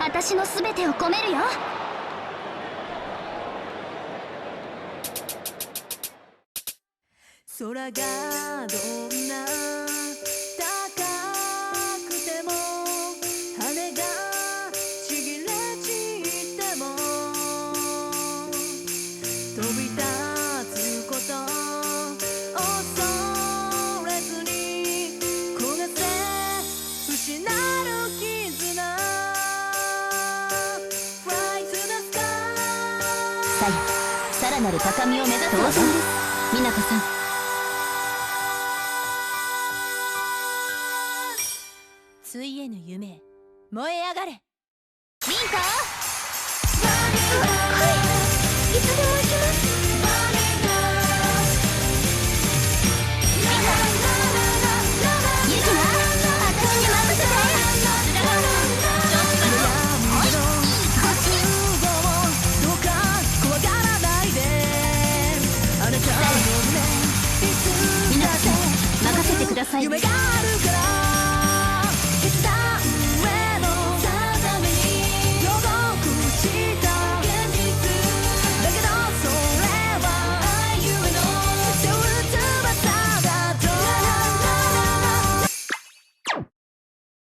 私の全てを込めるよ。空がどんな高くても羽がちぎれ散っても飛び立つこと恐れずに焦がせ失う絆 Fly to the sky さや、さらなる高みを目指す当然です、美奈子さん。ついえぬ夢燃え上がれ。ミンカ、はい、いつでも行きます。ユキナ、私に任せて。どうか怖がらないで。あなたの胸いつだって任せてください。夢があるから